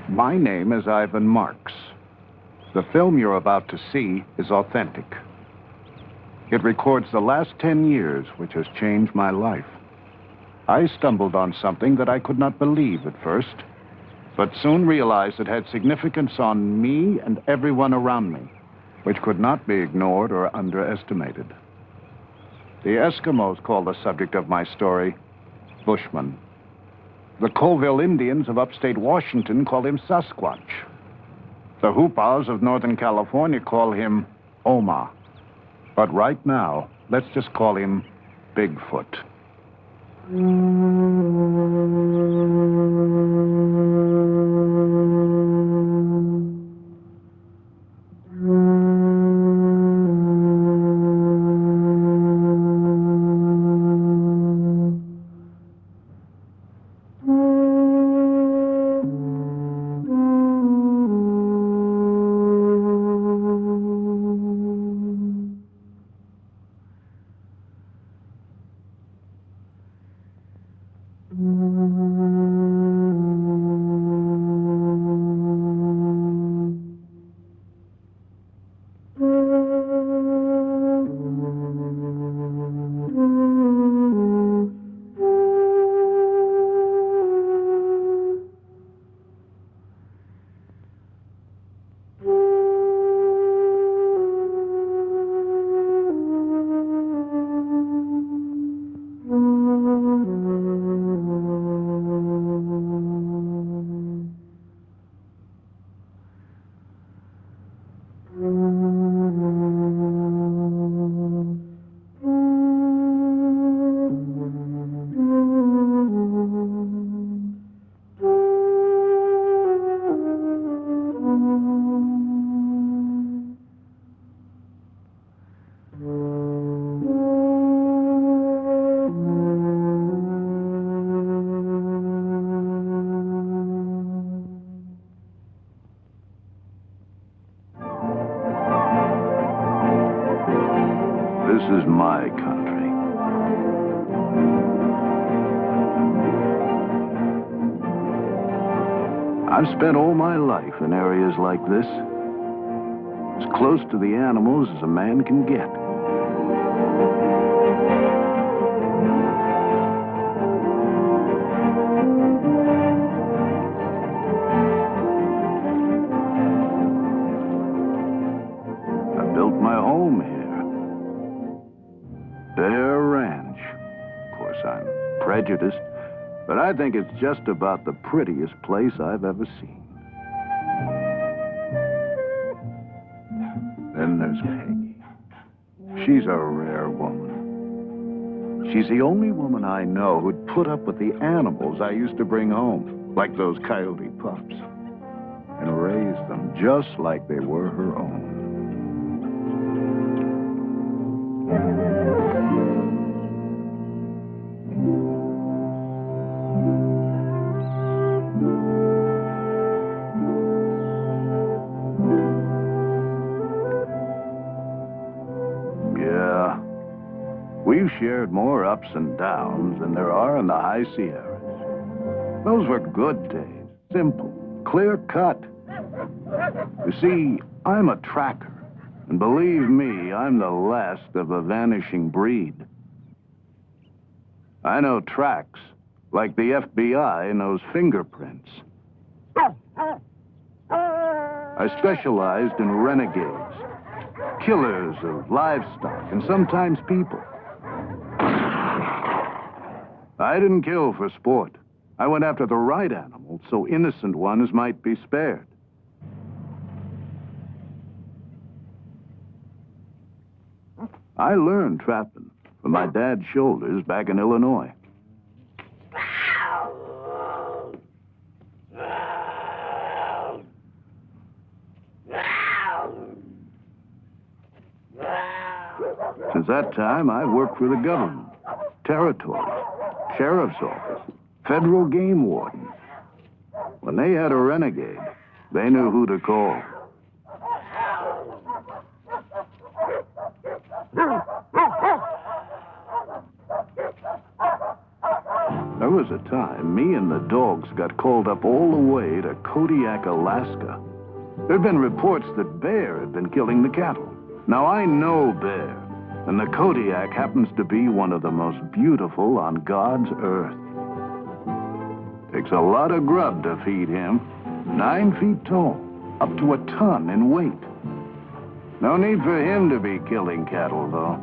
My name is Ivan Marx. The film you're about to see is authentic. It records the last 10 years, which has changed my life. I stumbled on something that I could not believe at first, but soon realized it had significance on me and everyone around me, which could not be ignored or underestimated. The Eskimos call the subject of my story bushman. The Colville Indians of upstate Washington call him Sasquatch. The Hoopas of Northern California call him Oma. But right now, let's just call him Bigfoot. This is my country. I've spent all my life in areas like this, as close to the animals as a man can get. I built my home here. Bear Ranch. Of course, I'm prejudiced, but I think it's just about the prettiest place I've ever seen. Then there's Peggy. She's a rare woman. She's the only woman I know who'd put up with the animals I used to bring home, like those coyote pups, and raise them just like they were her own. We've shared more ups and downs than there are in the high Sierras. Those were good days, simple, clear-cut. You see, I'm a tracker, and believe me, I'm the last of a vanishing breed. I know tracks, like the FBI knows fingerprints. I specialized in renegades, killers of livestock, and sometimes people. I didn't kill for sport. I went after the right animals so innocent ones might be spared. I learned trapping from my dad's shoulders back in Illinois. Since that time, I've worked for the government, territory, sheriff's office, federal game warden. When they had a renegade, they knew who to call. There was a time me and the dogs got called up all the way to Kodiak, Alaska. There'd been reports that bear had been killing the cattle. Now, I know bear, and the Kodiak happens to be one of the most beautiful on God's earth. Takes a lot of grub to feed him. 9 feet tall, up to a ton in weight. No need for him to be killing cattle, though.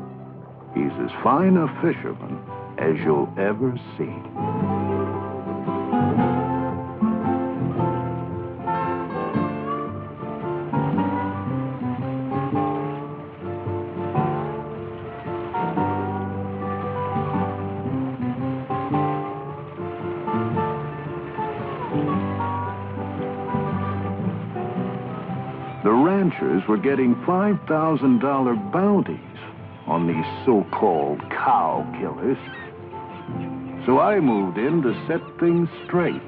He's as fine a fisherman as you'll ever see. The ranchers were getting $5,000 bounties on these so-called cow killers. So I moved in to set things straight.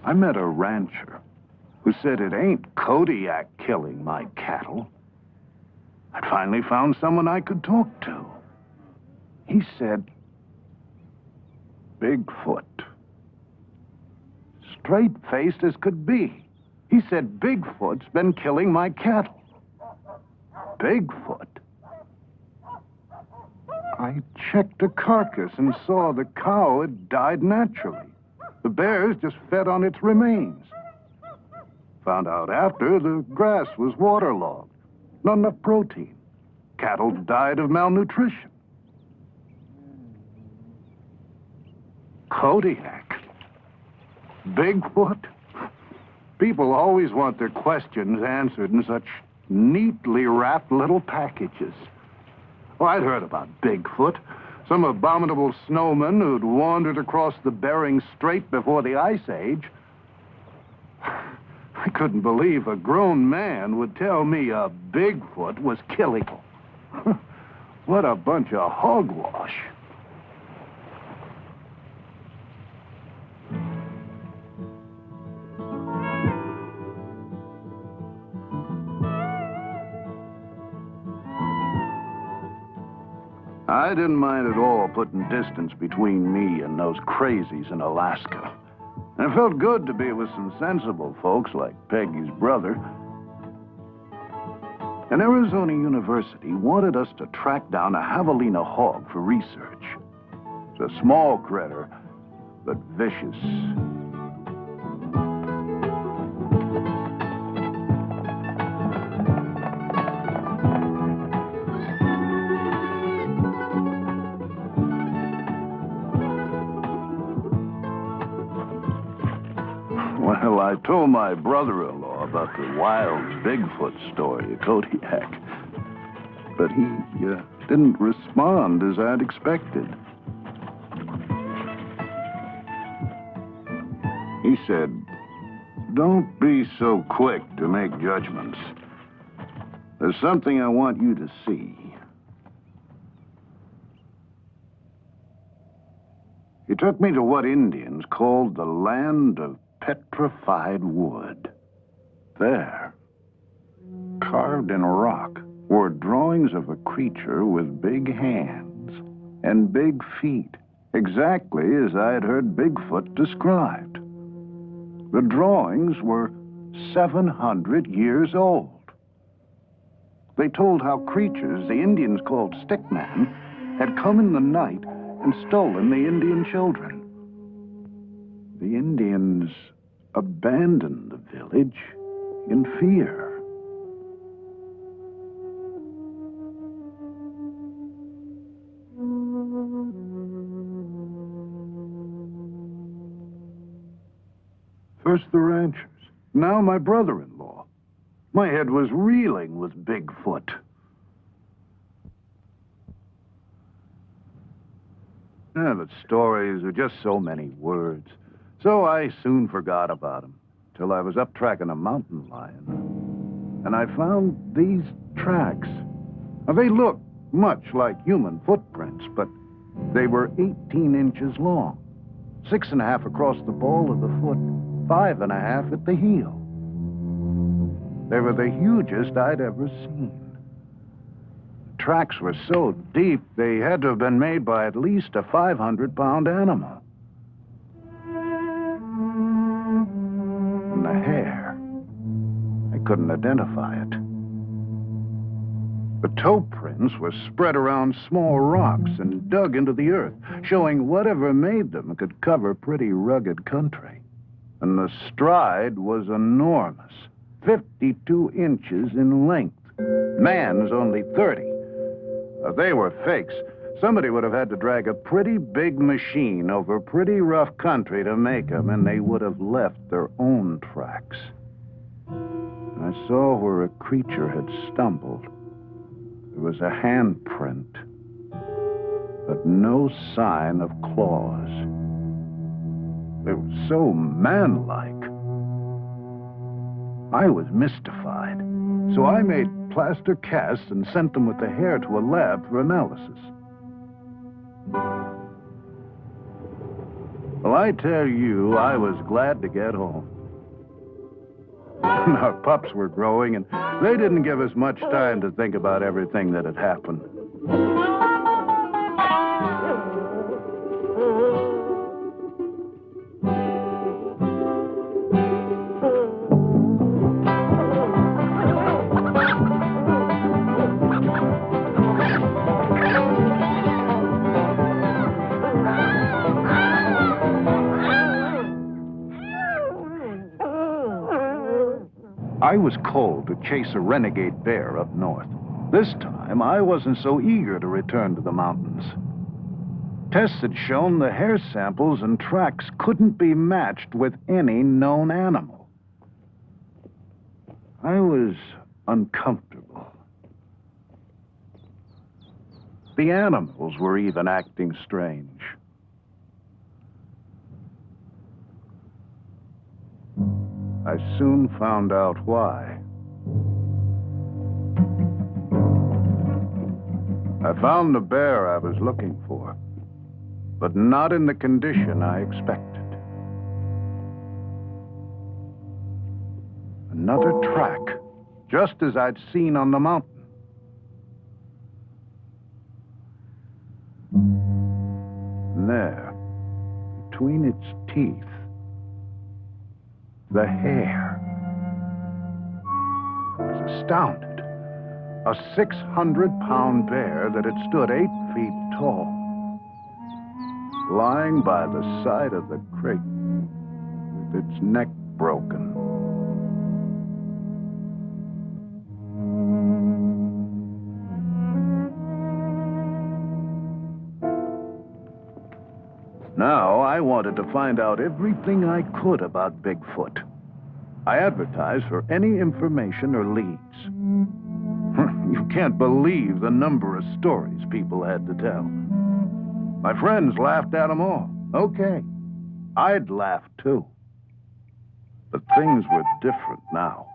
I met a rancher who said it ain't Kodiak killing my cattle. I'd finally found someone I could talk to. He said, Bigfoot. Straight-faced as could be. He said Bigfoot's been killing my cattle. Bigfoot? I checked the carcass and saw the cow had died naturally. The bears just fed on its remains. Found out after the grass was waterlogged. Not enough protein. Cattle died of malnutrition. Kodiak? Bigfoot? People always want their questions answered in such neatly wrapped little packages. Oh, I'd heard about Bigfoot. Some abominable snowman who'd wandered across the Bering Strait before the Ice Age. I couldn't believe a grown man would tell me a Bigfoot was killing him. What a bunch of hogwash. I didn't mind at all putting distance between me and those crazies in Alaska. And it felt good to be with some sensible folks like Peggy's brother. And Arizona University wanted us to track down a javelina hog for research. It's a small critter, but vicious. Well, I told my brother-in-law about the wild Bigfoot story at Kodiak, but he didn't respond as I'd expected. He said, "Don't be so quick to make judgments. There's something I want you to see." He took me to what Indians called the land of petrified wood. There, carved in rock, were drawings of a creature with big hands and big feet, exactly as I had heard Bigfoot described. The drawings were 700 years old. They told how creatures the Indians called stickman had come in the night and stolen the Indian children. The Indians abandoned the village in fear. First the ranchers, now my brother-in-law. My head was reeling with Bigfoot. But stories are just so many words. So I soon forgot about him, till I was up tracking a mountain lion. And I found these tracks. Now, they look much like human footprints, but they were 18 inches long, 6.5 across the ball of the foot, 5.5 at the heel. They were the hugest I'd ever seen. The tracks were so deep, they had to have been made by at least a 500-pound animal. And the hair, I couldn't identify it. The toe prints were spread around small rocks and dug into the earth, showing whatever made them could cover pretty rugged country. And the stride was enormous, 52 inches in length. Man's only 30. If they were fakes, somebody would have had to drag a pretty big machine over pretty rough country to make them, and they would have left their own tracks. I saw where a creature had stumbled. There was a handprint, but no sign of claws. They were so manlike. I was mystified, so I made plaster casts and sent them with the hair to a lab for analysis. Well, I tell you, I was glad to get home. Our pups were growing, and they didn't give us much time to think about everything that had happened. I was called to chase a renegade bear up north. This time, I wasn't so eager to return to the mountains. Tests had shown the hair samples and tracks couldn't be matched with any known animal. I was uncomfortable. The animals were even acting strange. I soon found out why. I found the bear I was looking for, but not in the condition I expected. Another track, just as I'd seen on the mountain. And there, between its teeth, the hair. I was astounded. A 600-pound bear that had stood 8 feet tall, lying by the side of the creek with its neck broken. Now, I wanted to find out everything I could about Bigfoot. I advertised for any information or leads. You can't believe the number of stories people had to tell. My friends laughed at them all. Okay, I'd laugh too. But things were different now.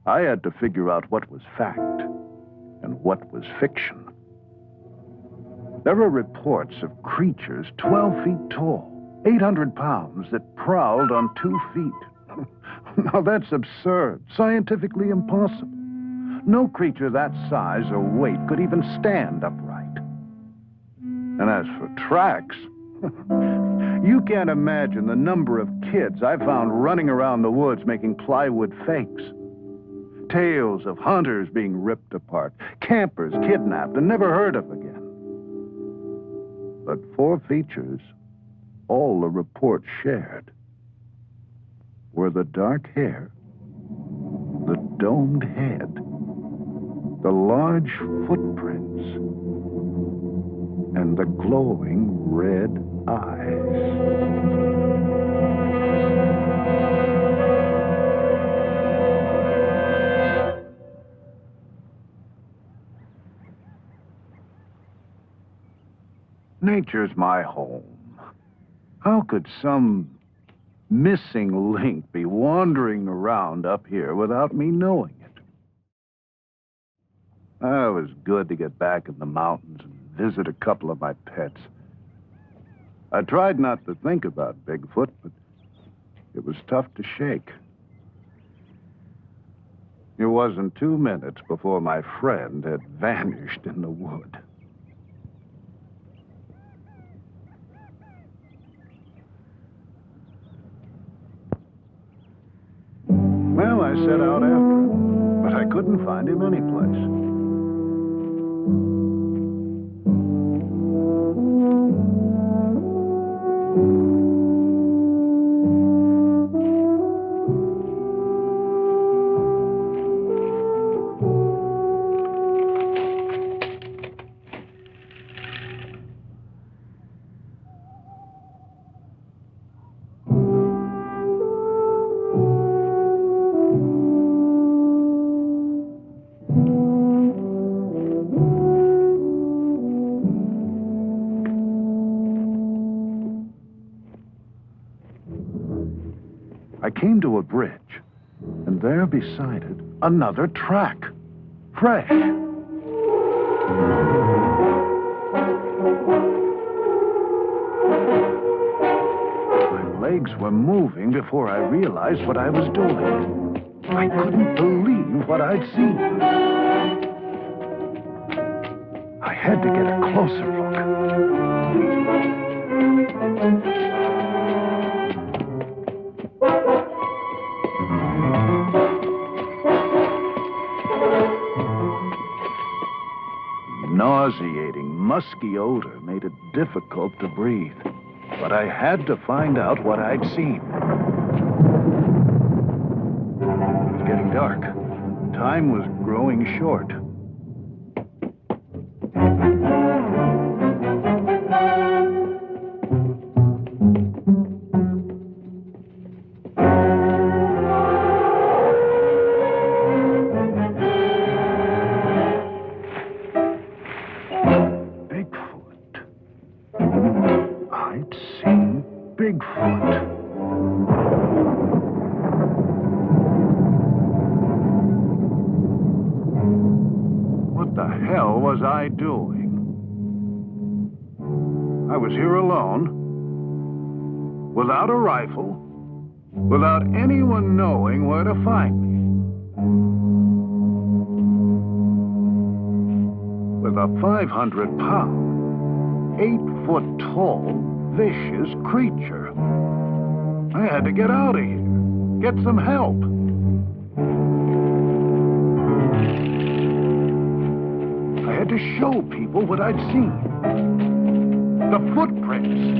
I had to figure out what was fact and what was fiction. There were reports of creatures 12 feet tall, 800 pounds, that prowled on 2 feet. Now that's absurd, scientifically impossible. No creature that size or weight could even stand upright. And as for tracks, you can't imagine the number of kids I found running around the woods making plywood fakes. Tales of hunters being ripped apart, campers kidnapped and never heard of again. But 4 features all the reports shared were the dark hair, the domed head, the large footprints, and the glowing red eyes. Nature's my home. How could some missing link be wandering around up here without me knowing it? It was good to get back in the mountains and visit a couple of my pets. I tried not to think about Bigfoot, but it was tough to shake. It wasn't 2 minutes before my friend had vanished in the wood. Well, I set out after him, but I couldn't find him anyplace. I came to a bridge, and there beside it, another track. Fresh. My legs were moving before I realized what I was doing. I couldn't believe what I'd seen. I had to get a closer look. Nauseating, musky odor made it difficult to breathe. But I had to find out what I'd seen. It was getting dark. Time was growing short. Bigfoot. What the hell was I doing? I was here alone, without a rifle, without anyone knowing where to find me. With a 500-pound, 8-foot-tall, vicious creature. I had to get out of here. Get some help. I had to show people what I'd seen. The footprints.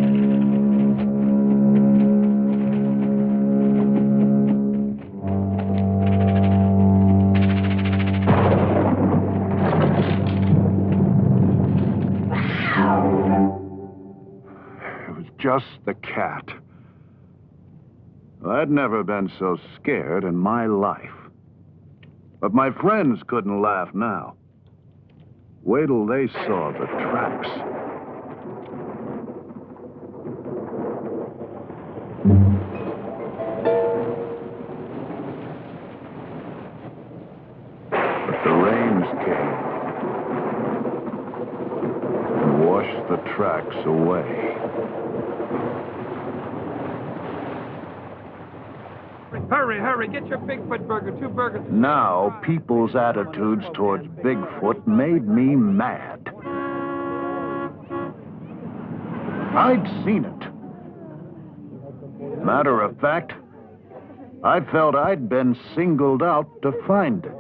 Just the cat. I'd never been so scared in my life. But my friends couldn't laugh now. Wait till they saw the tracks. But the rains came and washed the tracks away. Hurry, hurry, get your Bigfoot burger, 2 burgers. Now, people's attitudes towards Bigfoot made me mad. I'd seen it. Matter of fact, I felt I'd been singled out to find it.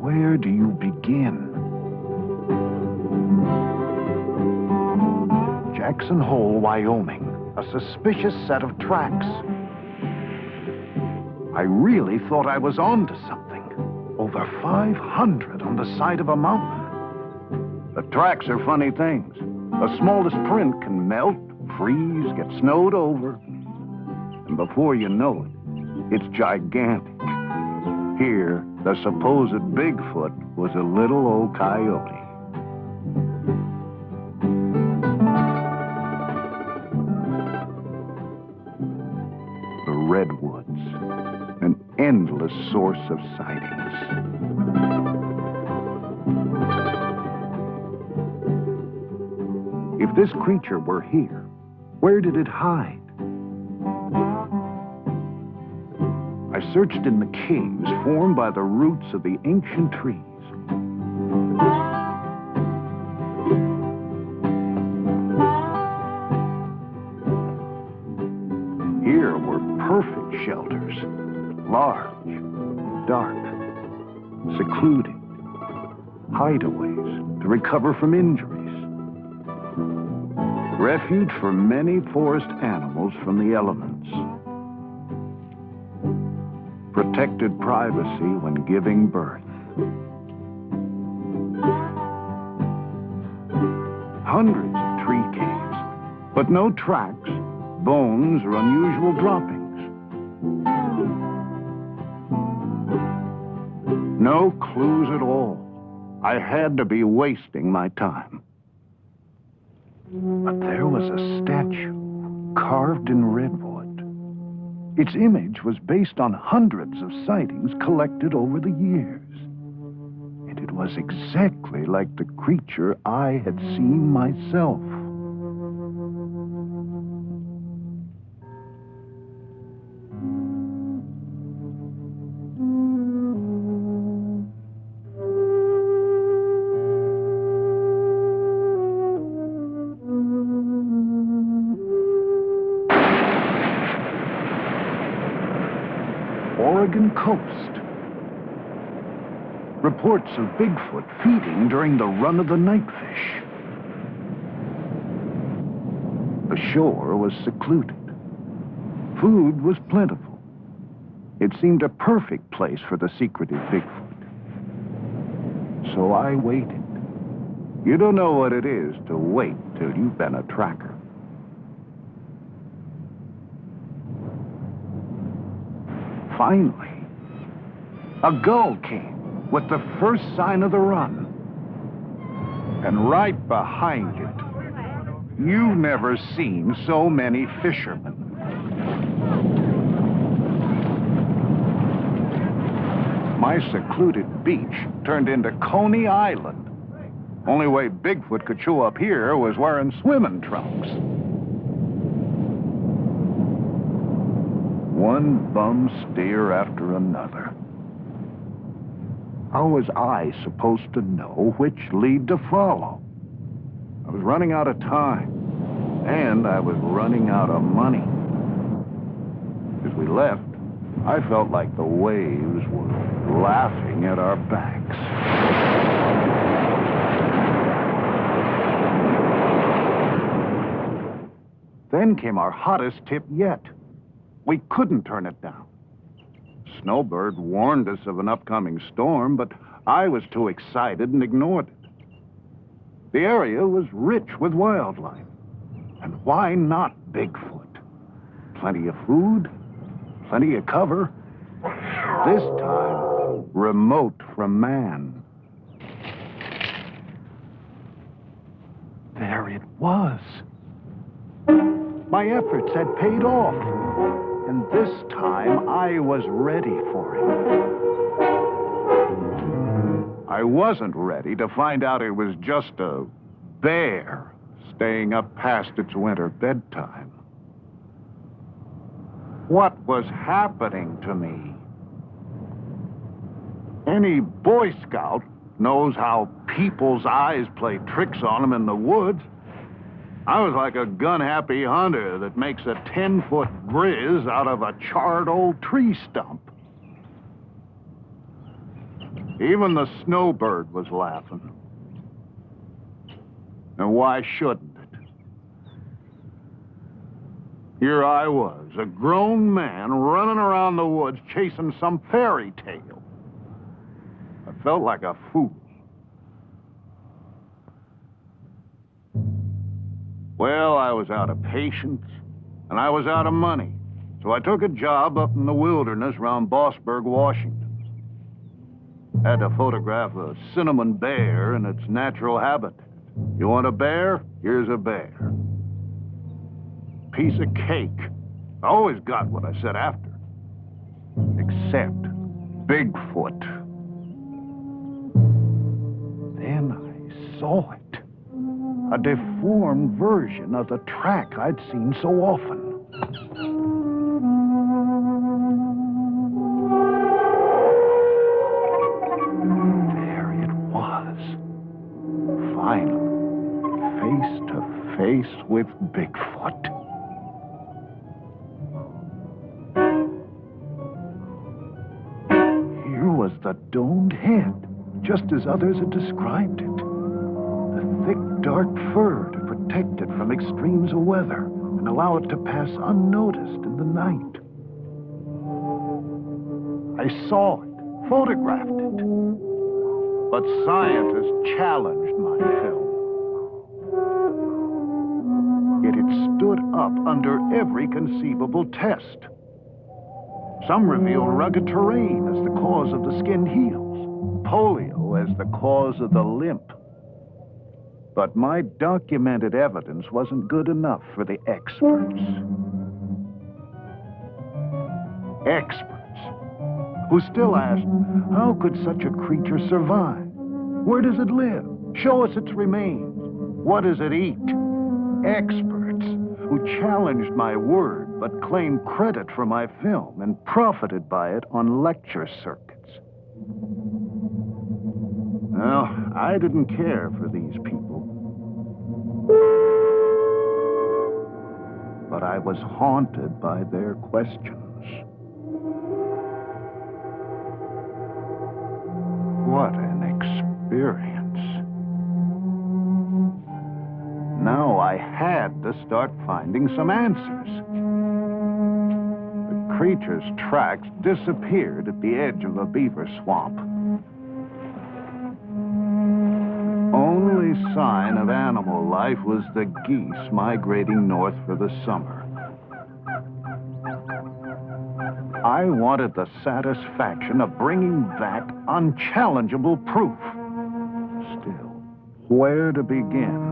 Where do you begin? Jackson Hole, Wyoming. A suspicious set of tracks. I really thought I was onto something. Over 500 on the side of a mountain. The tracks are funny things. The smallest print can melt, freeze, get snowed over. And before you know it, it's gigantic. Here, the supposed Bigfoot was a little old coyote. The redwoods, an endless source of sightings. If this creature were here, where did it hide? I searched in the caves formed by the roots of the ancient trees. Here were perfect shelters, large, dark, secluded, hideaways to recover from injuries. Refuge for many forest animals from the elements. Protected privacy when giving birth. Hundreds of tree caves, but no tracks, bones, or unusual droppings. No clues at all. I had to be wasting my time. But there was a statue carved in redwood. Its image was based on hundreds of sightings collected over the years. And it was exactly like the creature I had seen myself. Oregon coast. Reports of Bigfoot feeding during the run of the nightfish. The shore was secluded. Food was plentiful. It seemed a perfect place for the secretive Bigfoot. So I waited. You don't know what it is to wait till you've been a tracker. Finally, a gull came with the first sign of the run. And right behind it, you've never seen so many fishermen. My secluded beach turned into Coney Island. Only way Bigfoot could show up here was wearing swimming trunks. One bum steer after another. How was I supposed to know which lead to follow? I was running out of time, and I was running out of money. As we left, I felt like the waves were laughing at our backs. Then came our hottest tip yet. We couldn't turn it down. Snowbird warned us of an upcoming storm, but I was too excited and ignored it. The area was rich with wildlife. And why not Bigfoot? Plenty of food, plenty of cover. This time, remote from man. There it was. My efforts had paid off. And this time, I was ready for it. I wasn't ready to find out it was just a bear staying up past its winter bedtime. What was happening to me? Any Boy Scout knows how people's eyes play tricks on them in the woods. I was like a gun-happy hunter that makes a 10-foot grizz out of a charred old tree stump. Even the snowbird was laughing. And why shouldn't it? Here I was, a grown man running around the woods chasing some fairy tale. I felt like a fool. Well, I was out of patience, and I was out of money. So I took a job up in the wilderness around Bossburg, Washington. Had to photograph a cinnamon bear in its natural habitat. You want a bear? Here's a bear. Piece of cake. I always got what I said after. Except Bigfoot. Then I saw it. A deformed version of the track I'd seen so often. There it was. Finally, face to face with Bigfoot. Here was the domed head, just as others had described it. The thick, dark fur to protect it from extremes of weather and allow it to pass unnoticed in the night. I saw it, photographed it, but scientists challenged my film. Yet it stood up under every conceivable test. Some revealed rugged terrain as the cause of the skinned heels, polio as the cause of the limp. But my documented evidence wasn't good enough for the experts. Experts who still asked, how could such a creature survive? Where does it live? Show us its remains. What does it eat? Experts who challenged my word but claimed credit for my film and profited by it on lecture circuits. Well, I didn't care for these people. But I was haunted by their questions. What an experience. Now I had to start finding some answers. The creature's tracks disappeared at the edge of a beaver swamp. Only sign of animal life was the geese migrating north for the summer. I wanted the satisfaction of bringing back unchallengeable proof. Still, where to begin?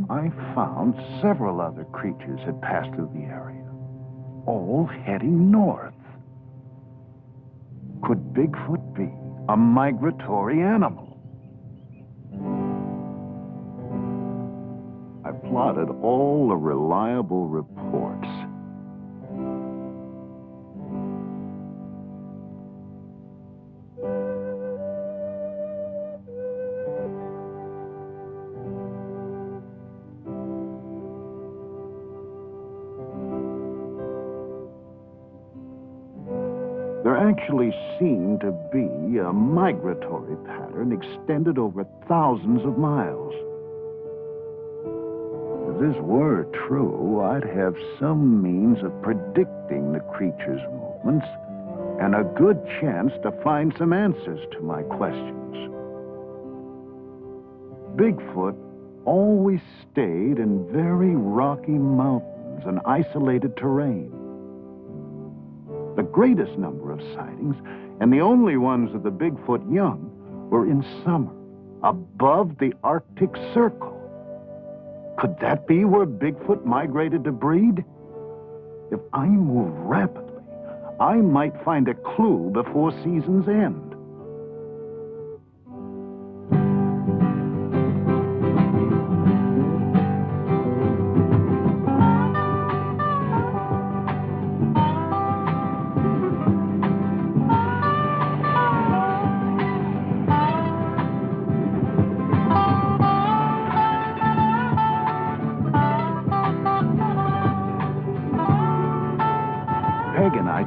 I found several other creatures had passed through the area, all heading north. Could Bigfoot be a migratory animal? I plotted all the reliable reports. There actually seemed to be a migratory pattern extended over thousands of miles. If this were true, I'd have some means of predicting the creature's movements and a good chance to find some answers to my questions. Bigfoot always stayed in very rocky mountains and isolated terrain. The greatest number of sightings, and the only ones of the Bigfoot young, were in summer, above the Arctic Circle. Could that be where Bigfoot migrated to breed? If I move rapidly, I might find a clue before season's end.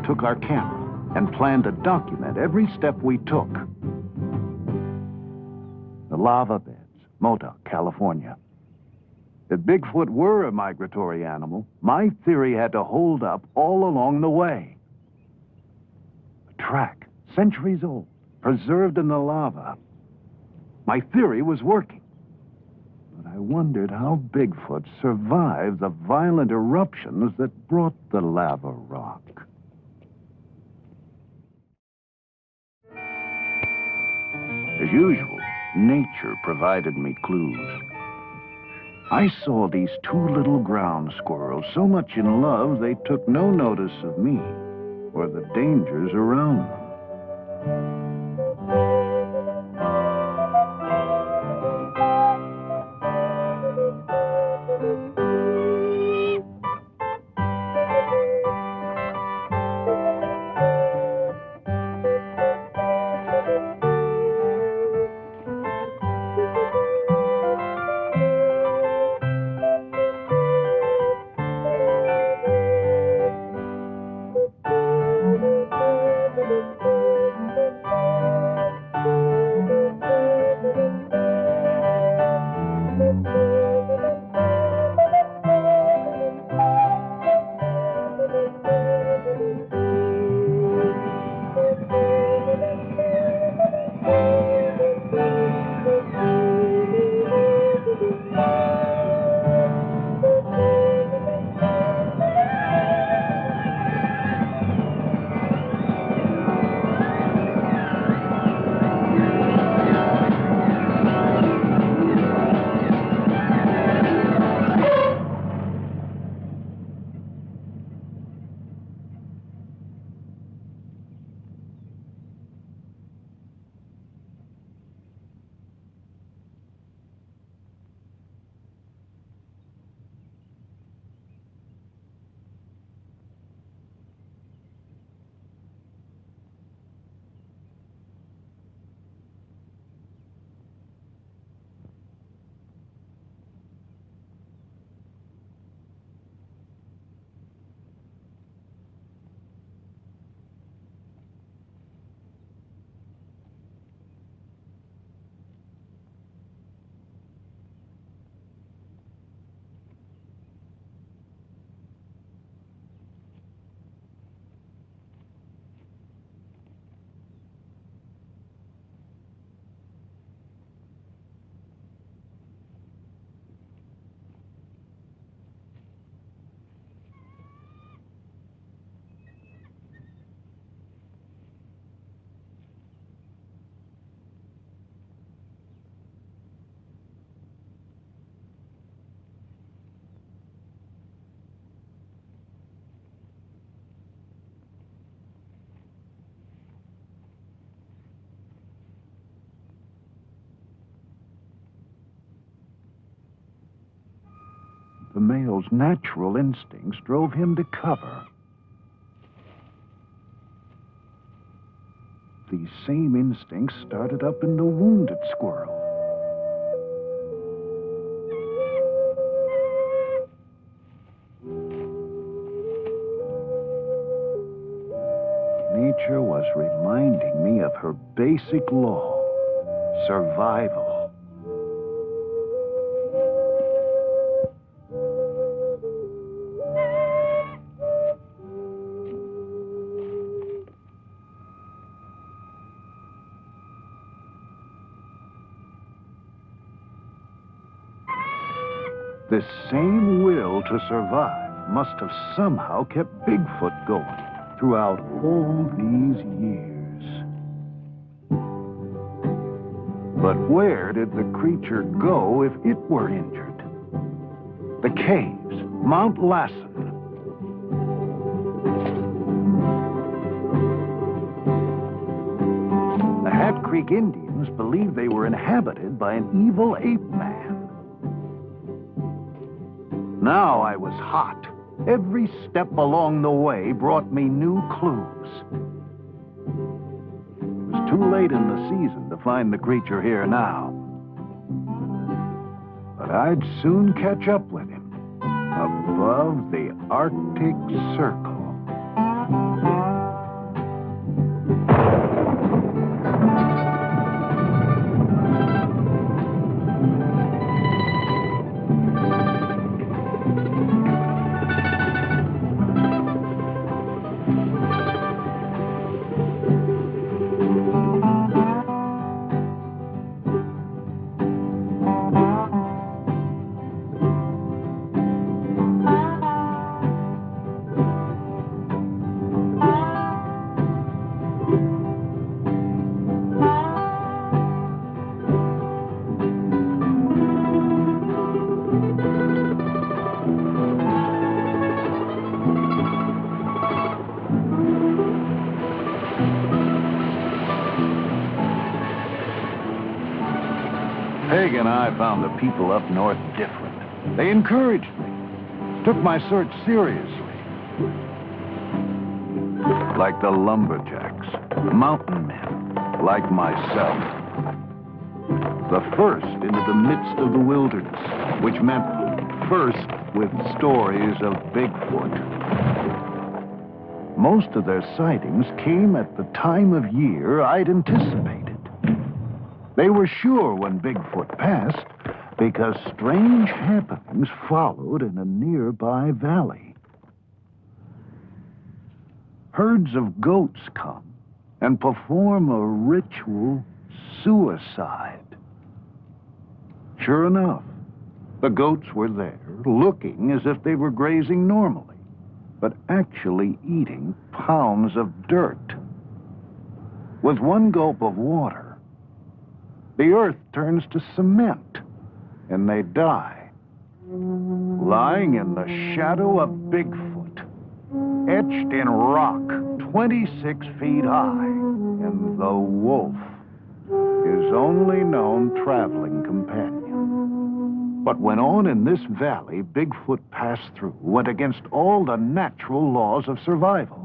Took our camera and planned to document every step we took. The lava beds, Modoc, California. If Bigfoot were a migratory animal, my theory had to hold up all along the way. A track, centuries old, preserved in the lava. My theory was working. But I wondered how Bigfoot survived the violent eruptions that brought the lava rock. As usual, nature provided me clues. I saw these two little ground squirrels so much in love they took no notice of me or the dangers around them. The male's natural instincts drove him to cover. These same instincts started up in the wounded squirrel. Nature was reminding me of her basic law, survival. This same will to survive must have somehow kept Bigfoot going throughout all these years. But where did the creature go if it were injured? The caves, Mount Lassen. The Hat Creek Indians believed they were inhabited by an evil ape man. Now I was hot. Every step along the way brought me new clues. It was too late in the season to find the creature here now. But I'd soon catch up with him above the Arctic Circle. Peg and I found the people up north different. They encouraged me, took my search seriously. Like the lumberjacks, mountain men, like myself. The first into the midst of the wilderness, which meant first with stories of Bigfoot. Most of their sightings came at the time of year I'd anticipated. They were sure when Bigfoot passed because strange happenings followed in a nearby valley. Herds of goats come and perform a ritual suicide. Sure enough, the goats were there, looking as if they were grazing normally, but actually eating pounds of dirt. With one gulp of water, the earth turns to cement, and they die, lying in the shadow of Bigfoot, etched in rock 26 feet high, and the wolf, his only known traveling companion. What went on in this valley Bigfoot passed through went against all the natural laws of survival.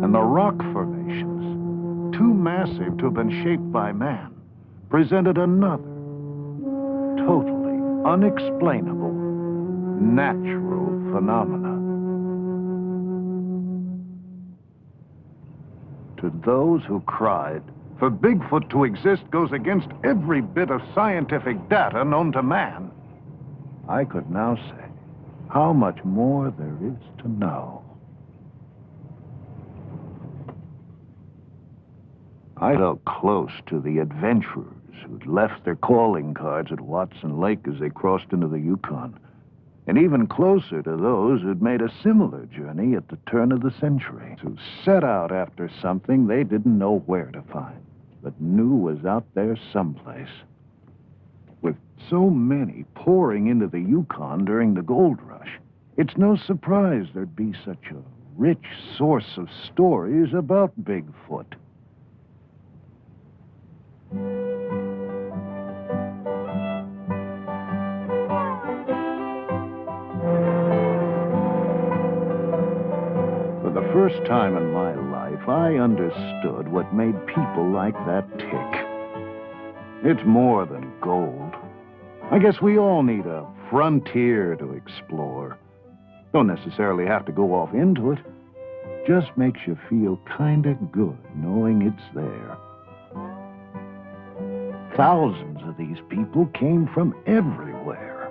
And the rock formations, too massive to have been shaped by man, presented another, totally unexplainable, natural phenomena. To those who cried, for Bigfoot to exist goes against every bit of scientific data known to man, I could now say how much more there is to know. I felt close to the adventurers who'd left their calling cards at Watson Lake as they crossed into the Yukon, and even closer to those who'd made a similar journey at the turn of the century, who set out after something they didn't know where to find, but knew was out there someplace. With so many pouring into the Yukon during the gold rush, it's no surprise there'd be such a rich source of stories about Bigfoot. first time in my life, I understood what made people like that tick. It's more than gold. I guess we all need a frontier to explore. Don't necessarily have to go off into it. Just makes you feel kinda good knowing it's there. Thousands of these people came from everywhere.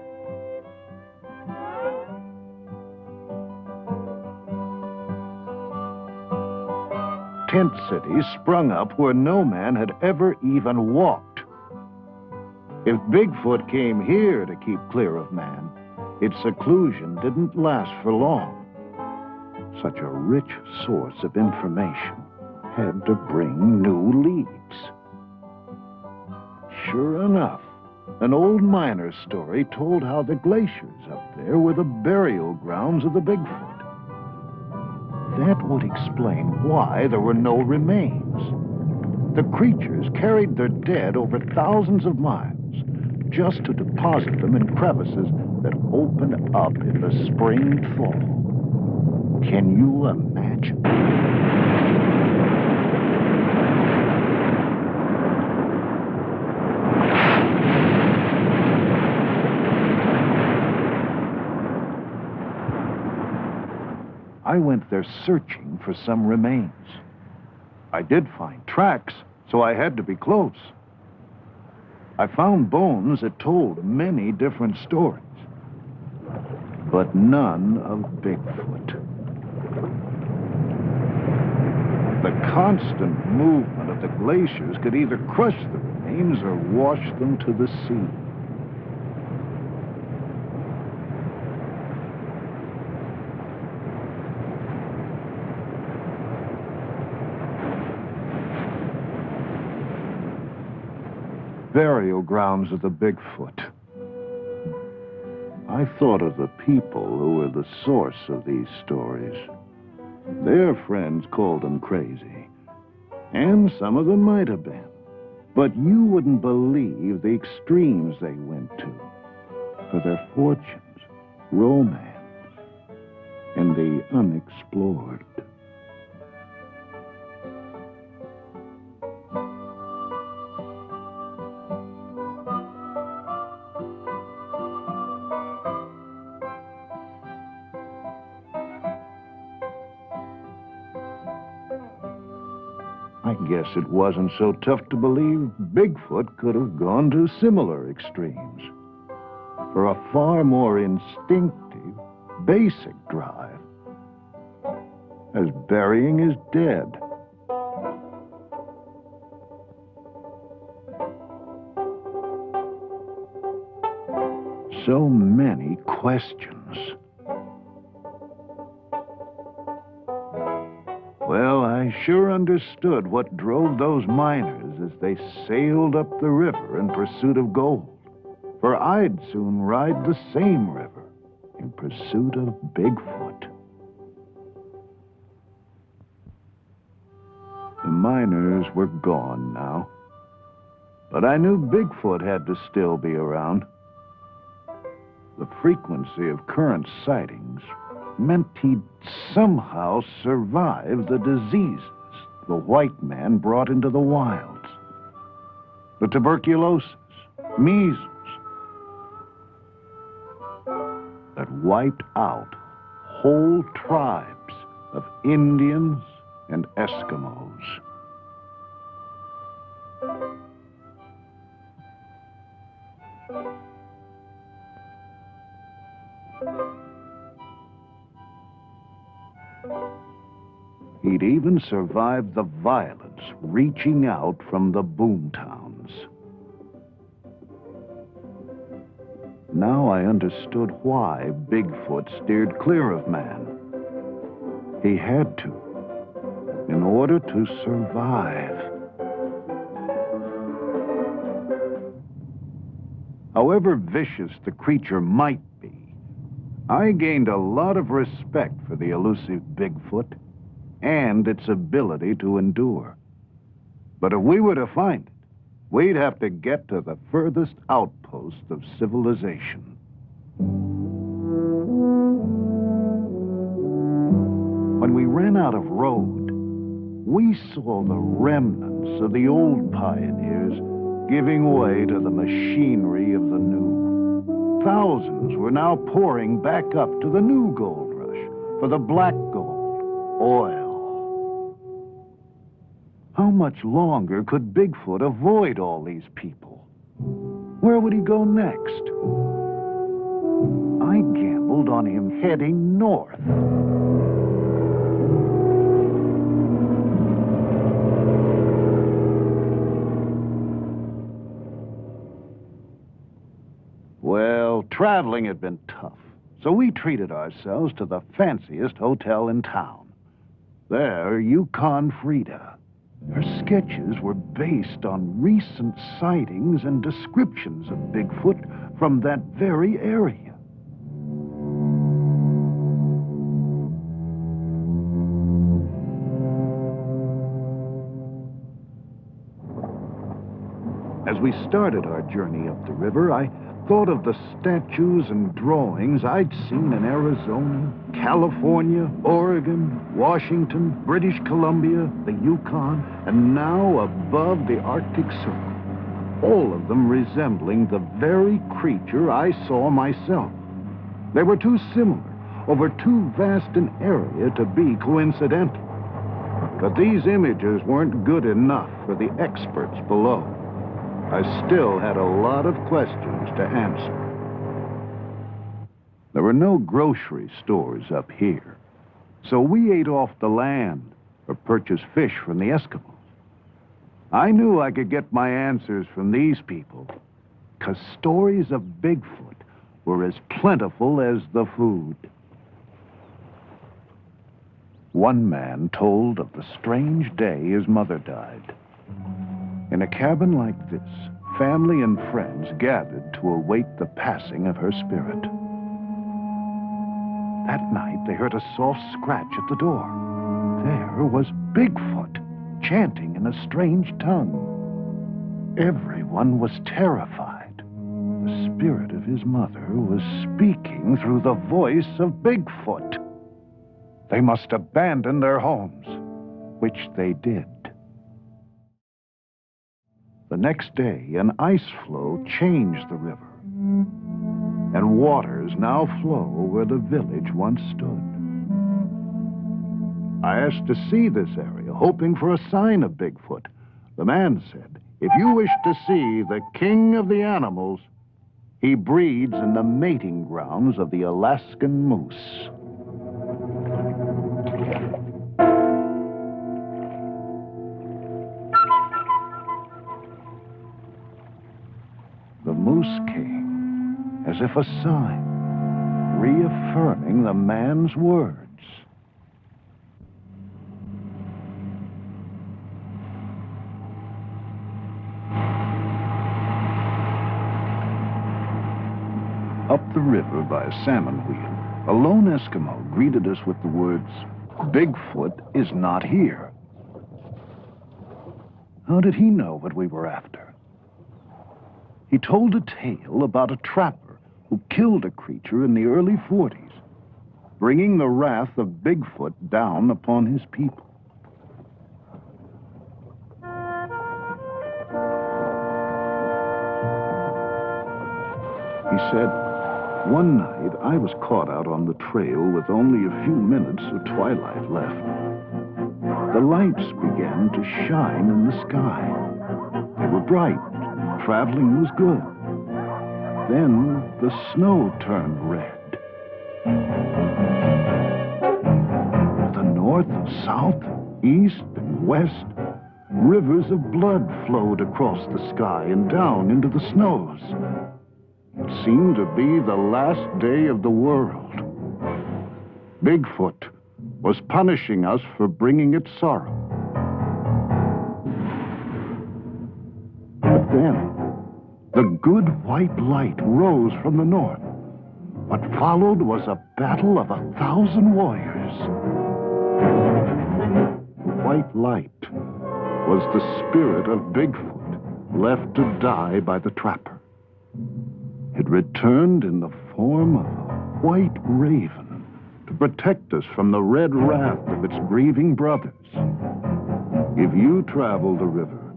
Tent cities sprung up where no man had ever even walked. If Bigfoot came here to keep clear of man, its seclusion didn't last for long. Such a rich source of information had to bring new leads. Sure enough, an old miner's story told how the glaciers up there were the burial grounds of the Bigfoot. That would explain why there were no remains. The creatures carried their dead over thousands of miles just to deposit them in crevices that opened up in the spring thaw. Can you imagine? I went there searching for some remains. I did find tracks, so I had to be close. I found bones that told many different stories, but none of Bigfoot. The constant movement of the glaciers could either crush the remains or wash them to the sea. Burial grounds of the Bigfoot. I thought of the people who were the source of these stories. Their friends called them crazy, and some of them might have been. But you wouldn't believe the extremes they went to for their fortunes, romance, and the unexplored. I guess it wasn't so tough to believe Bigfoot could have gone to similar extremes for a far more instinctive, basic drive, as burying his dead. So many questions. Well, I sure understood what drove those miners as they sailed up the river in pursuit of gold. For I'd soon ride the same river in pursuit of Bigfoot. The miners were gone now, but I knew Bigfoot had to still be around. The frequency of current sightings meant he'd somehow survive the diseases the white man brought into the wilds. The tuberculosis, measles, that wiped out whole tribes of Indians and Eskimos. He'd even survived the violence reaching out from the boomtowns. Now I understood why Bigfoot steered clear of man. He had to, in order to survive. However vicious the creature might be, I gained a lot of respect for the elusive Bigfoot and its ability to endure. But if we were to find it, we'd have to get to the furthest outpost of civilization. When we ran out of road, we saw the remnants of the old pioneers giving way to the machinery of the new. Thousands were now pouring back up to the new gold rush for the black gold, oil. How much longer could Bigfoot avoid all these people? Where would he go next? I gambled on him heading north. Well, traveling had been tough, so we treated ourselves to the fanciest hotel in town. There, Yukon Frida. Her sketches were based on recent sightings and descriptions of Bigfoot from that very area. As we started our journey up the river, I thought of the statues and drawings I'd seen in Arizona, California, Oregon, Washington, British Columbia, the Yukon, and now above the Arctic Circle, all of them resembling the very creature I saw myself. They were too similar, over too vast an area to be coincidental. But these images weren't good enough for the experts below. I still had a lot of questions to answer. There were no grocery stores up here, so we ate off the land or purchased fish from the Eskimos. I knew I could get my answers from these people, 'cause stories of Bigfoot were as plentiful as the food. One man told of the strange day his mother died. In a cabin like this, family and friends gathered to await the passing of her spirit. That night, they heard a soft scratch at the door. There was Bigfoot, chanting in a strange tongue. Everyone was terrified. The spirit of his mother was speaking through the voice of Bigfoot. They must abandon their homes, which they did. The next day, an ice floe changed the river, and waters now flow where the village once stood. I asked to see this area, hoping for a sign of Bigfoot. The man said, if you wish to see the king of the animals, he breeds in the mating grounds of the Alaskan moose. The moose came, as if a sign, reaffirming the man's words. Up the river by a salmon wheel, a lone Eskimo greeted us with the words, "Bigfoot is not here." How did he know what we were after? He told a tale about a trapper who killed a creature in the early 40s, bringing the wrath of Bigfoot down upon his people. He said, one night I was caught out on the trail with only a few minutes of twilight left. The lights began to shine in the sky. They were bright. Traveling was good. Then the snow turned red. To the north, south, east, and west, rivers of blood flowed across the sky and down into the snows. It seemed to be the last day of the world. Bigfoot was punishing us for bringing it sorrow. But then, the good white light rose from the north. What followed was a battle of 1,000 warriors. The white light was the spirit of Bigfoot, left to die by the trapper. It returned in the form of a white raven to protect us from the red wrath of its grieving brothers. If you travel the river,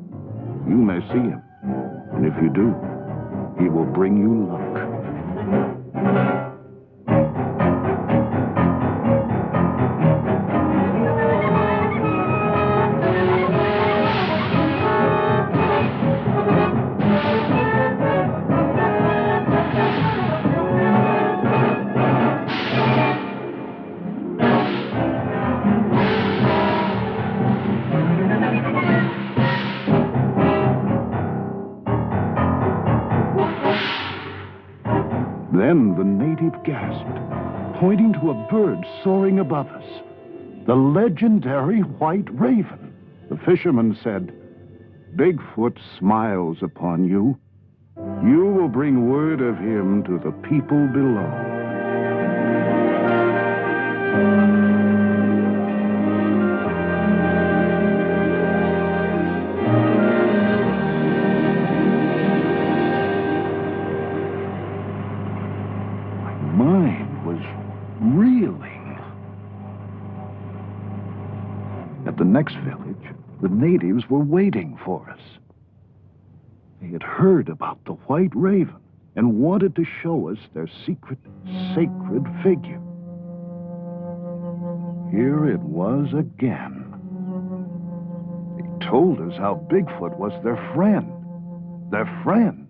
you may see him. And if you do, he will bring you luck. Then the native gasped, pointing to a bird soaring above us. The legendary white raven. The fisherman said, "Bigfoot smiles upon you. You will bring word of him to the people below." Reeling. At the next village, the natives were waiting for us. They had heard about the white raven and wanted to show us their secret, sacred figure. Here it was again. They told us how Bigfoot was their friend. Their friend?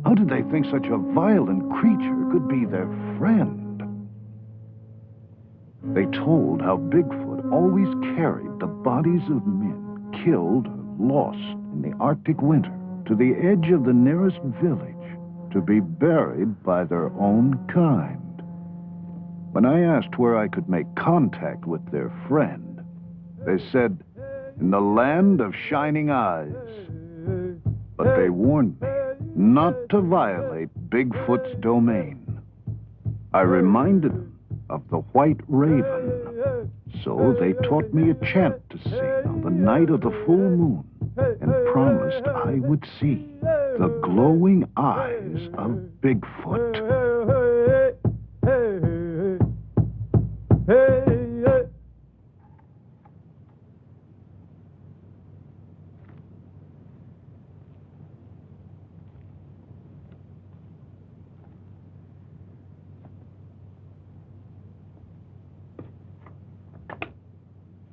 How did they think such a violent creature could be their friend? They told how Bigfoot always carried the bodies of men killed or lost in the Arctic winter to the edge of the nearest village to be buried by their own kind. When I asked where I could make contact with their friend, they said, "In the land of shining eyes." But they warned me not to violate Bigfoot's domain. I reminded them of the white raven. So they taught me a chant to sing on the night of the full moon and promised I would see the glowing eyes of Bigfoot.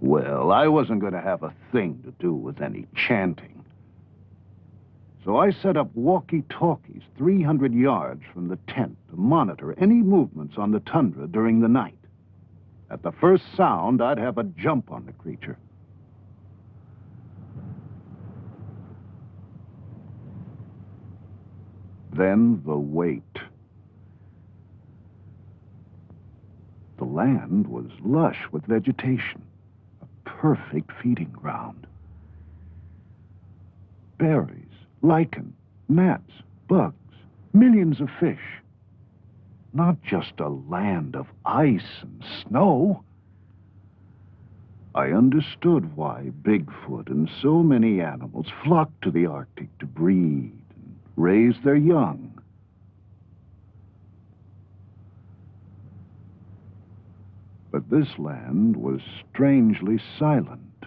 Well, I wasn't going to have a thing to do with any chanting. So I set up walkie-talkies 300 yards from the tent to monitor any movements on the tundra during the night. At the first sound, I'd have a jump on the creature. Then the wait. The land was lush with vegetation. Perfect feeding ground. Berries, lichen, gnats, bugs, millions of fish. Not just a land of ice and snow. I understood why Bigfoot and so many animals flocked to the Arctic to breed and raise their young. But this land was strangely silent.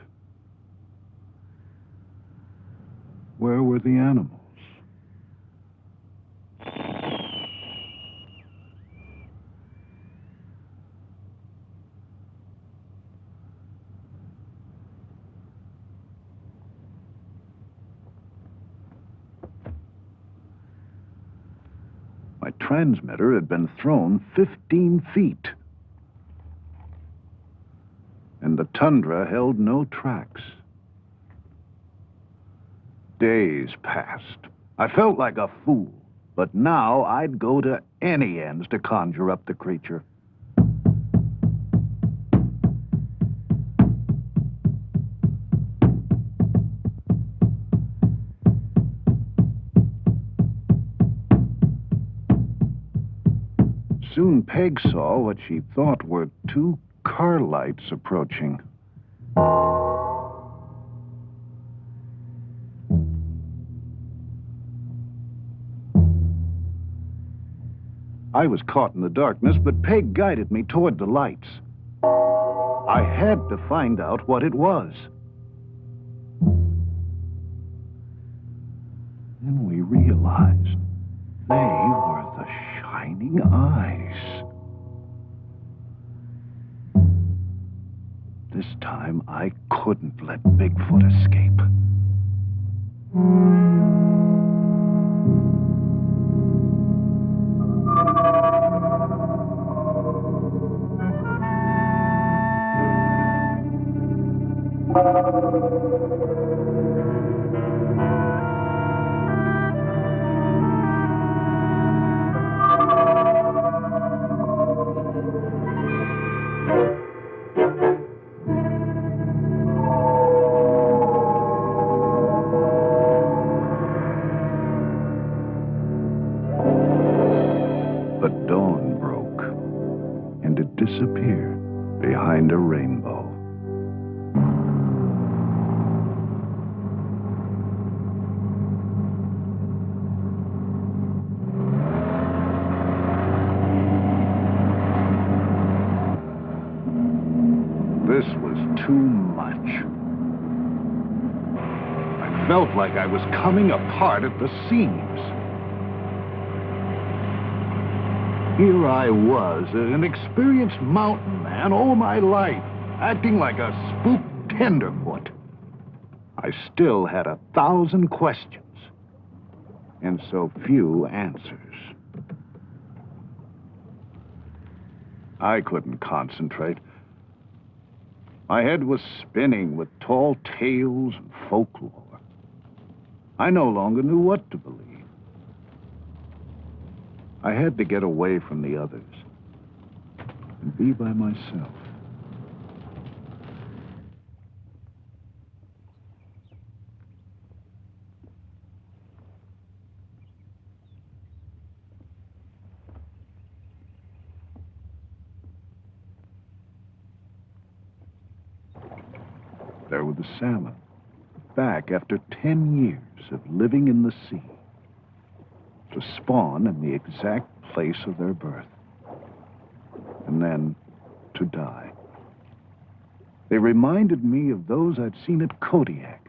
Where were the animals? My transmitter had been thrown 15 feet. And the tundra held no tracks. Days passed. I felt like a fool, but now I'd go to any ends to conjure up the creature. Soon Peg saw what she thought were two car lights approaching. I was caught in the darkness, but Peg guided me toward the lights. I had to find out what it was. Then we realized they were the shining eyes. This time, I couldn't let Bigfoot escape. But dawn broke, and it disappeared behind a rainbow. This was too much. I felt like I was coming apart at the seams. Here I was, an experienced mountain man all my life, acting like a spooked tenderfoot. I still had 1,000 questions, and so few answers. I couldn't concentrate. My head was spinning with tall tales and folklore. I no longer knew what to believe. I had to get away from the others and be by myself. There were the salmon, back after 10 years of living in the sea, to spawn in the exact place of their birth, and then to die. They reminded me of those I'd seen at Kodiak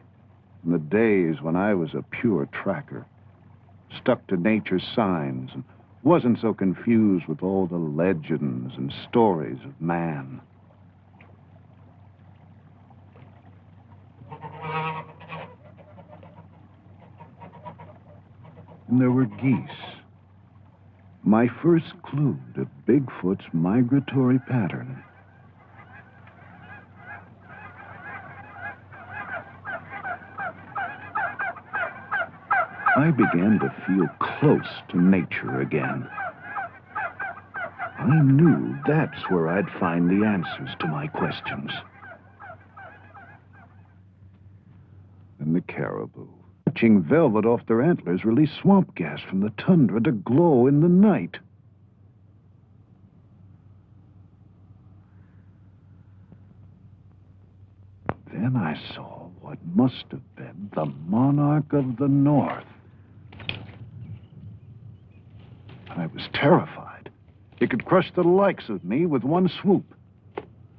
in the days when I was a pure tracker, stuck to nature's signs and wasn't so confused with all the legends and stories of man. And there were geese. My first clue to Bigfoot's migratory pattern. I began to feel close to nature again. I knew that's where I'd find the answers to my questions. And the caribou, catching velvet off their antlers, release swamp gas from the tundra to glow in the night. Then I saw what must have been the monarch of the North. I was terrified. It could crush the likes of me with one swoop.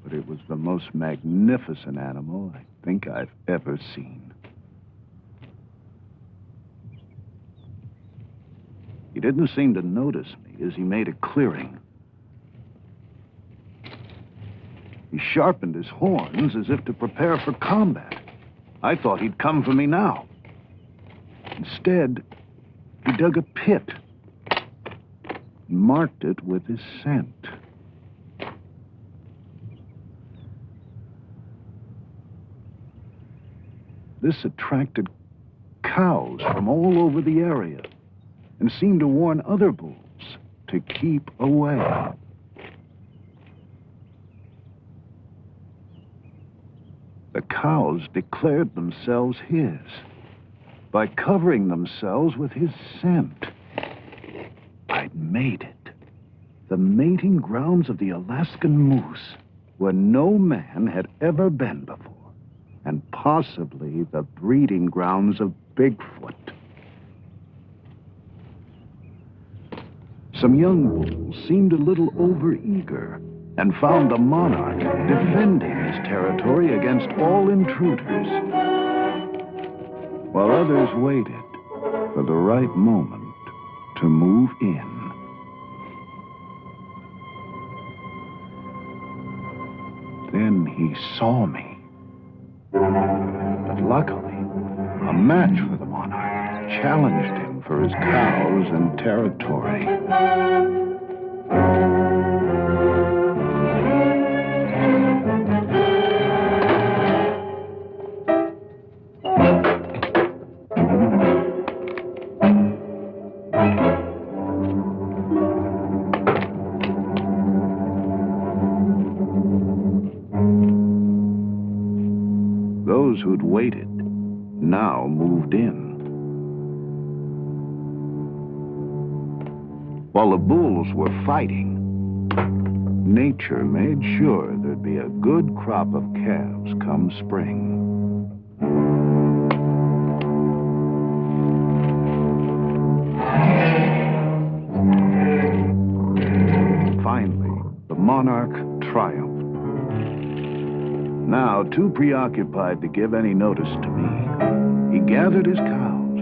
But it was the most magnificent animal I think I've ever seen. He didn't seem to notice me as he made a clearing. He sharpened his horns as if to prepare for combat. I thought he'd come for me now. Instead, he dug a pit and marked it with his scent. This attracted cows from all over the area and seemed to warn other bulls to keep away. The cows declared themselves his by covering themselves with his scent. I'd made it. The mating grounds of the Alaskan moose, where no man had ever been before, and possibly the breeding grounds of Bigfoot. Some young bulls seemed a little overeager and found the monarch defending his territory against all intruders, while others waited for the right moment to move in. Then he saw me. But luckily, a match for the monarch challenged him for his cows and territory. Those who'd waited now moved in. While the bulls were fighting, nature made sure there'd be a good crop of calves come spring. Finally, the monarch triumphed. Now, too preoccupied to give any notice to me, he gathered his cows.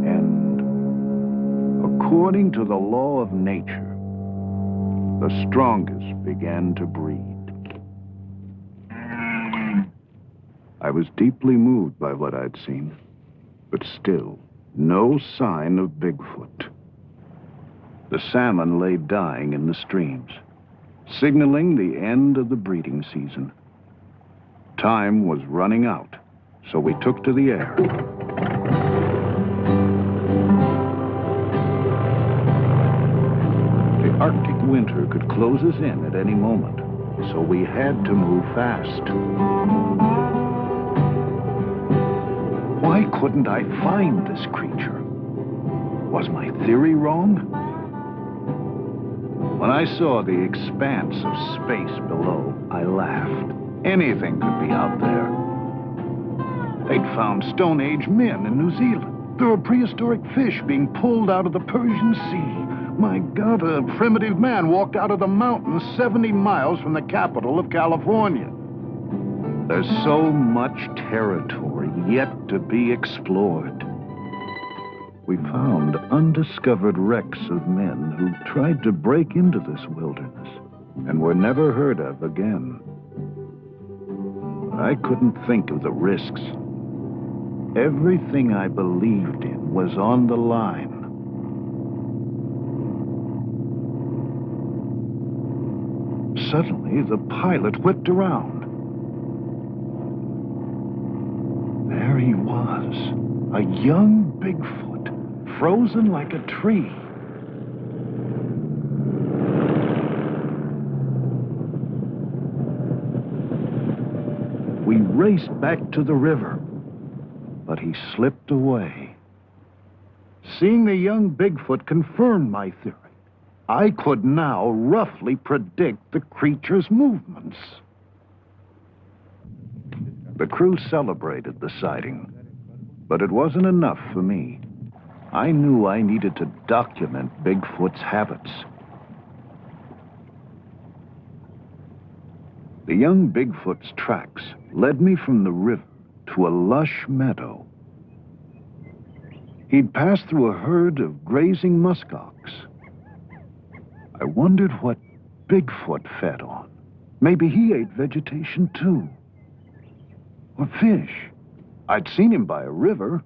And according to the law of nature, the strongest began to breed. I was deeply moved by what I'd seen, but still, no sign of Bigfoot. The salmon lay dying in the streams, signaling the end of the breeding season. Time was running out, so we took to the air. The Arctic winter could close us in at any moment, so we had to move fast. Why couldn't I find this creature? Was my theory wrong? When I saw the expanse of space below, I laughed. Anything could be out there. They'd found Stone Age men in New Zealand. There were prehistoric fish being pulled out of the Persian Sea. My God, a primitive man walked out of the mountains 70 miles from the capital of California. There's so much territory yet to be explored. We found undiscovered wrecks of men who tried to break into this wilderness and were never heard of again. I couldn't think of the risks. Everything I believed in was on the line. Suddenly, the pilot whipped around. There he was, a young Bigfoot, frozen like a tree. We raced back to the river, but he slipped away. Seeing the young Bigfoot confirmed my theory. I could now roughly predict the creature's movements. The crew celebrated the sighting, but it wasn't enough for me. I knew I needed to document Bigfoot's habits. The young Bigfoot's tracks led me from the river to a lush meadow. He'd passed through a herd of grazing muskox. I wondered what Bigfoot fed on. Maybe he ate vegetation too. Or fish. I'd seen him by a river.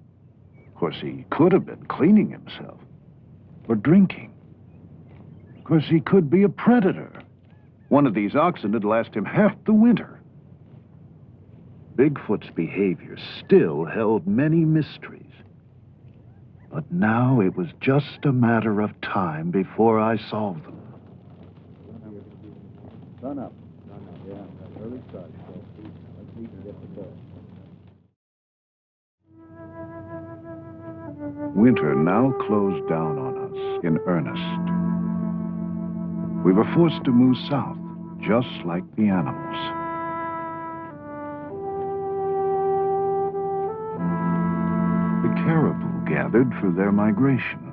Of course, he could have been cleaning himself. Or drinking. Of course, he could be a predator. One of these oxen had lasted him half the winter. Bigfoot's behavior still held many mysteries. But now it was just a matter of time before I solved them. Sun up. Yeah, early start. So let's see if we can get the ball. Winter now closed down on us in earnest. We were forced to move south, just like the animals. The caribou gathered for their migration.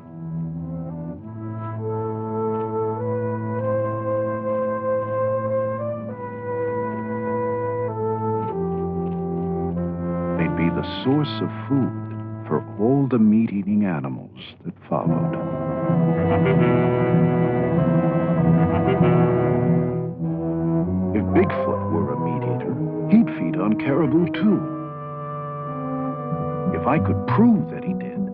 a source of food for all the meat-eating animals that followed. If Bigfoot were a meat-eater, he'd feed on caribou too. If I could prove that he did,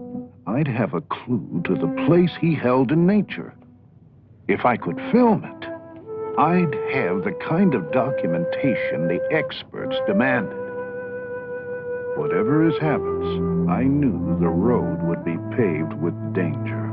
I'd have a clue to the place he held in nature. If I could film it, I'd have the kind of documentation the experts demanded. Whatever his habits, I knew the road would be paved with danger.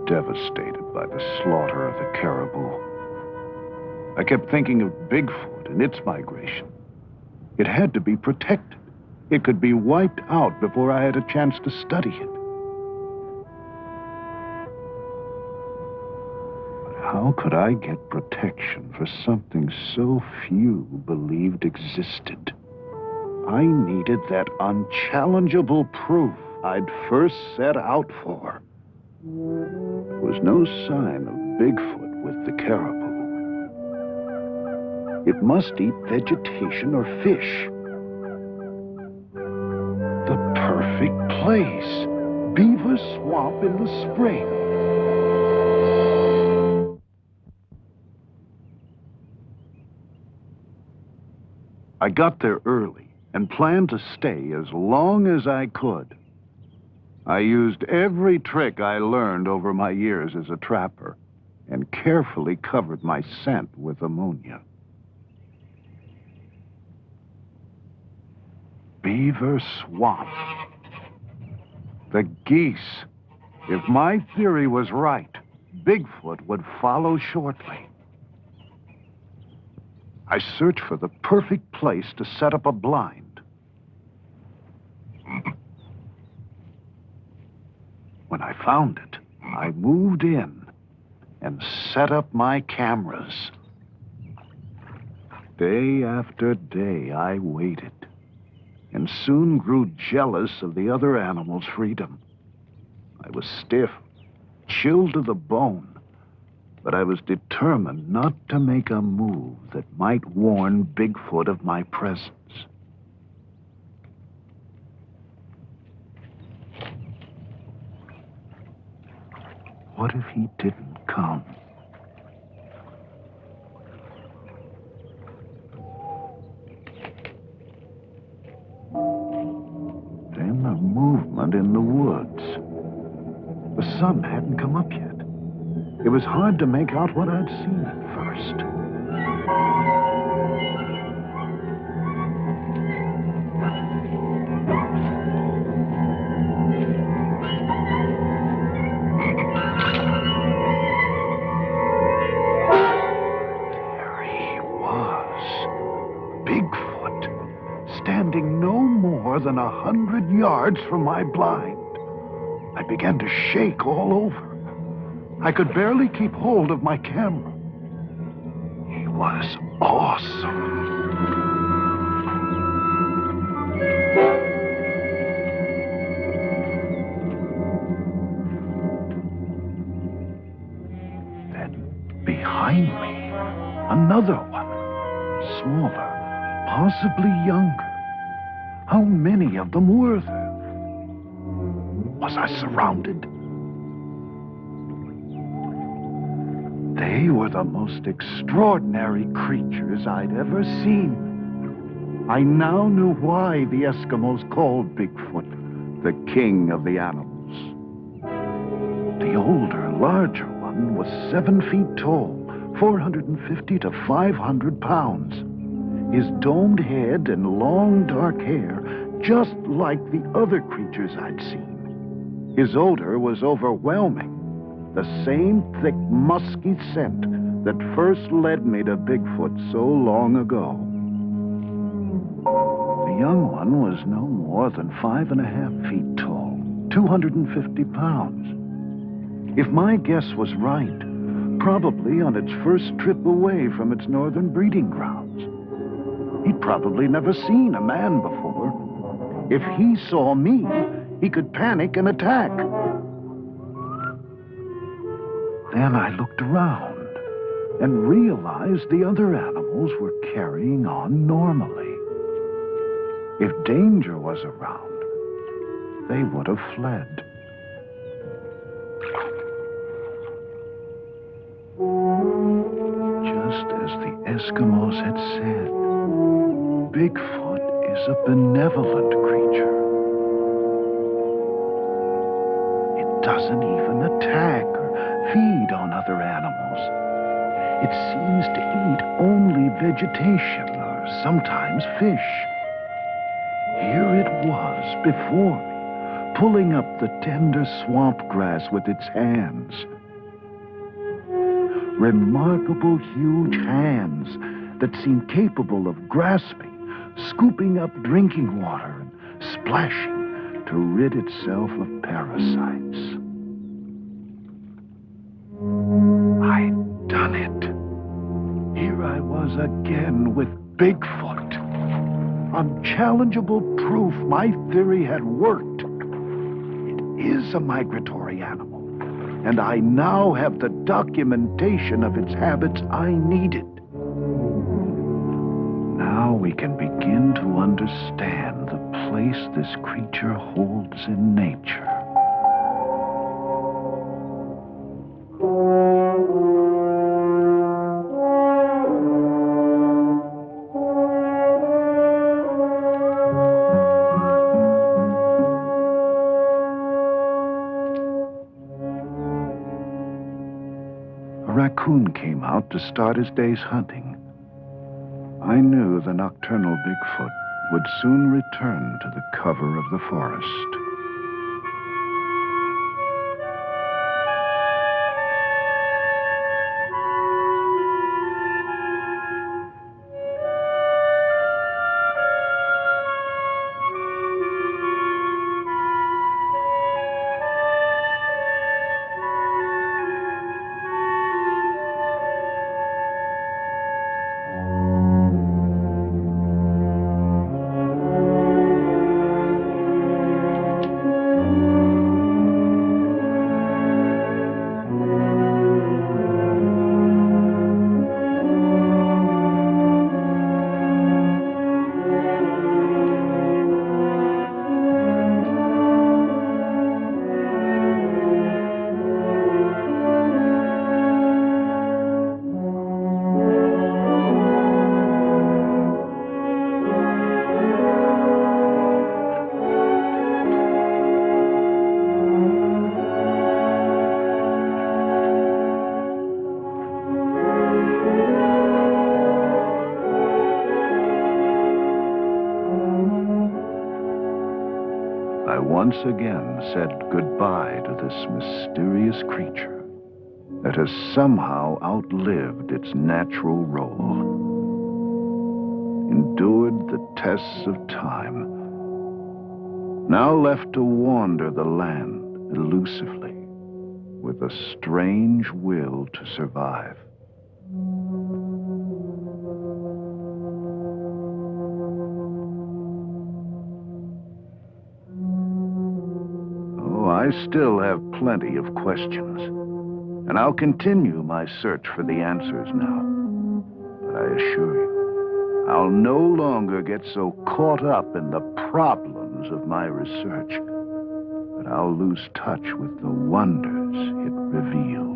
Devastated by the slaughter of the caribou. I kept thinking of Bigfoot and its migration. It had to be protected. It could be wiped out before I had a chance to study it. But how could I get protection for something so few believed existed? I needed that unchallengeable proof I'd first set out for. There was no sign of Bigfoot with the caribou. It must eat vegetation or fish. The perfect place. Beaver Swamp in the spring. I got there early and planned to stay as long as I could. I used every trick I learned over my years as a trapper and carefully covered my scent with ammonia. Beaver Swamp. The geese. If my theory was right, Bigfoot would follow shortly. I searched for the perfect place to set up a blind. When I found it, I moved in and set up my cameras. Day after day, I waited and soon grew jealous of the other animals' freedom. I was stiff, chilled to the bone, but I was determined not to make a move that might warn Bigfoot of my presence. What if he didn't come? Then a movement in the woods. The sun hadn't come up yet. It was hard to make out what I'd seen at first. There he was, Bigfoot, standing no more more than 100 yards from my blind. I began to shake all over. I could barely keep hold of my camera. He was awesome. Behind me, another one, smaller, possibly younger. How many of them were there? Was I surrounded? They were the most extraordinary creatures I'd ever seen. I now knew why the Eskimos called Bigfoot the king of the animals. The older, larger one was 7 feet tall, 450 to 500 pounds. His domed head and long dark hair, just like the other creatures I'd seen. His odor was overwhelming, the same thick, musky scent that first led me to Bigfoot so long ago. The young one was no more than 5.5 feet tall, 250 pounds. If my guess was right, probably on its first trip away from its northern breeding grounds. He'd probably never seen a man before. If he saw me, he could panic and attack. Then I looked around and realized the other animals were carrying on normally. If danger was around, they would have fled. Just as the Eskimos had said, Bigfoot is a benevolent creature. It doesn't even attack or feed on other animals. It seems to eat only vegetation or sometimes fish. Here it was before me, pulling up the tender swamp grass with its hands. Remarkable huge hands that seemed capable of grasping, scooping up drinking water, and splashing to rid itself of parasites. I'd done it. Here I was again with Bigfoot. Unchallengeable proof my theory had worked. It is a migratory animal, and I now have the documentation of its habits I needed. Now we can begin to understand the place this creature holds in nature. A raccoon came out to start his day's hunting. I knew the nocturnal Bigfoot would soon return to the cover of the forest. I once again said goodbye to this mysterious creature that has somehow outlived its natural role, endured the tests of time, now left to wander the land elusively, with a strange will to survive. Oh, I still have plenty of questions, and I'll continue my search for the answers now. But I assure you, I'll no longer get so caught up in the problems of my research that I'll lose touch with the wonders it reveals.